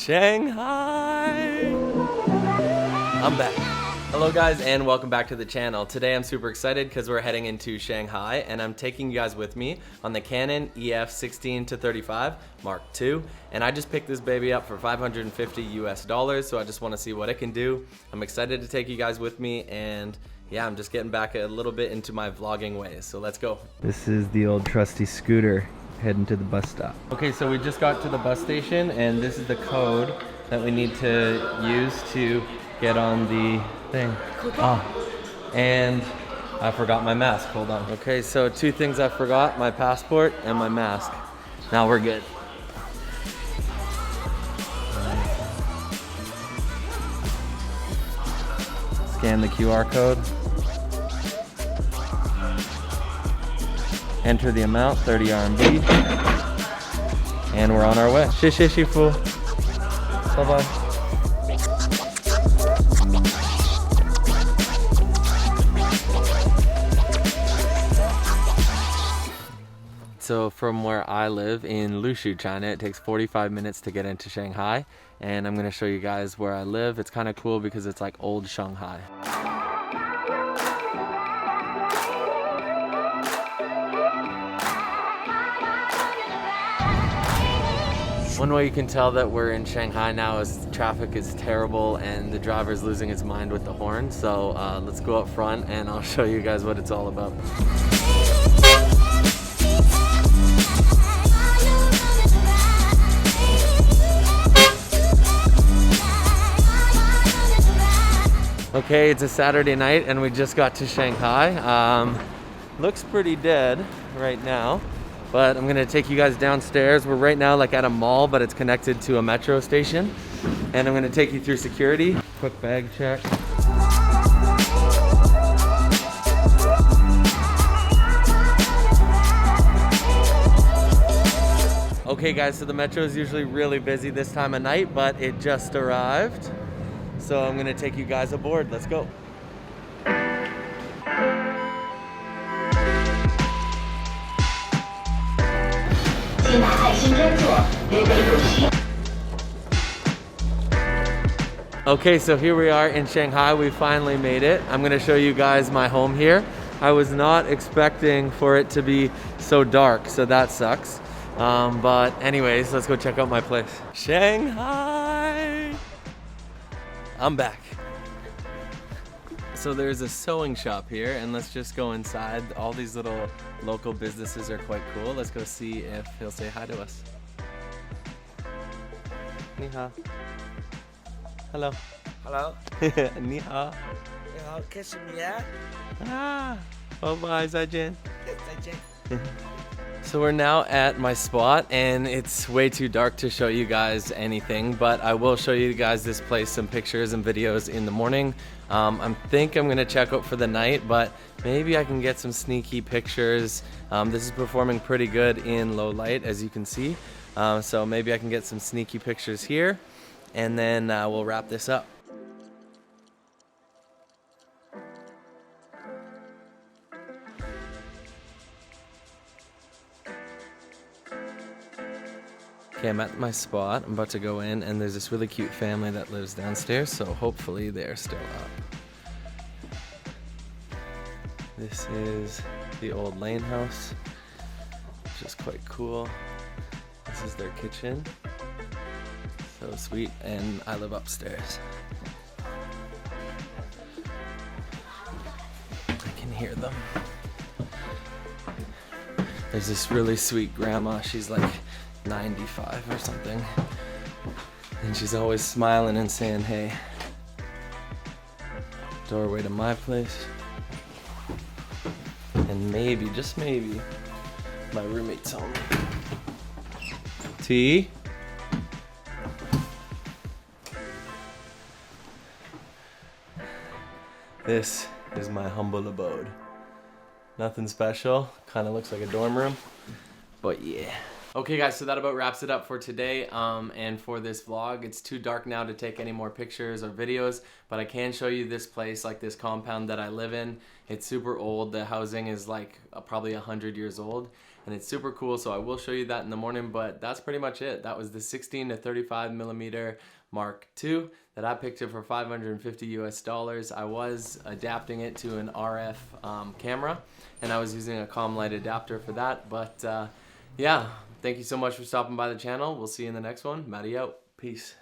Shanghai! I'm back. Hello guys and welcome back to the channel. Today I'm super excited because we're heading into Shanghai and I'm taking you guys with me on the Canon EF 16-35 Mark II, and I just picked this baby up for $550 US, so I just want to see what it can do. I'm excited to take you guys with me, and yeah, I'm just getting back a little bit into my vlogging ways, so let's go. This is the old trusty scooter heading to the bus stop. Okay, so we just got to the bus station and this is the code that we need to use to get on the thing. And I forgot my mask, hold on. Okay, so two things I forgot, my passport and my mask. Now we're good. Scan the QR code. Enter the amount, 30 RMB. And we're on our way. Shishi fool. Bye-bye. So from where I live in Lushu, China, it takes 45 minutes to get into Shanghai. And I'm gonna show you guys where I live. It's kind of cool because it's like old Shanghai. One way you can tell that we're in Shanghai now is traffic is terrible and the driver's losing his mind with the horn. So let's go up front and I'll show you guys what it's all about. Okay, it's a Saturday night and we just got to Shanghai. Looks pretty dead right now, but I'm gonna take you guys downstairs. We're right now like at a mall, but it's connected to a metro station. And I'm gonna take you through security. Quick bag check. Okay guys, so the metro is usually really busy this time of night, but it just arrived. So I'm gonna take you guys aboard, let's go. Okay, so here we are in Shanghai. We finally made it. I'm gonna show you guys my home here. I was not expecting for it to be so dark, so that sucks. But anyways, let's go check out my place. Shanghai! I'm back. So there's a sewing shop here, and let's just go inside. All these little local businesses are quite cool. Let's go see if he'll say hi to us. Ni hao. Hello. Hello. Ni hao. 你好，看什么呀？ Ah, bye-bye, 再见. 再见。 So we're now at my spot, and it's way too dark to show you guys anything, but I will show you guys this place, some pictures and videos in the morning. I think I'm gonna check out for the night, but maybe I can get some sneaky pictures. This is performing pretty good in low light, as you can see. So maybe I can get some sneaky pictures here, and then we'll wrap this up. Okay, I'm at my spot. I'm about to go in, and there's this really cute family that lives downstairs, so hopefully they're still up. This is the old Lane house, which is quite cool. This is their kitchen. So sweet, and I live upstairs. I can hear them. There's this really sweet grandma. She's like 95 or something, and she's always smiling and saying hey. Doorway to my place, and maybe, just maybe, my roommate's home. Tea? This is my humble abode. Nothing special, kind of looks like a dorm room, but yeah. Okay guys, so that about wraps it up for today and for this vlog. It's too dark now to take any more pictures or videos, but I can show you this place, like this compound that I live in. It's super old. The housing is like probably 100 years old, and it's super cool, so I will show you that in the morning. But that's pretty much it. That was the 16 to 35 millimeter Mark II that I picked up for $550 US. I was adapting it to an RF camera, and I was using a comm light adapter for that. But yeah, thank you so much for stopping by the channel. We'll see you in the next one. Matty out. Peace.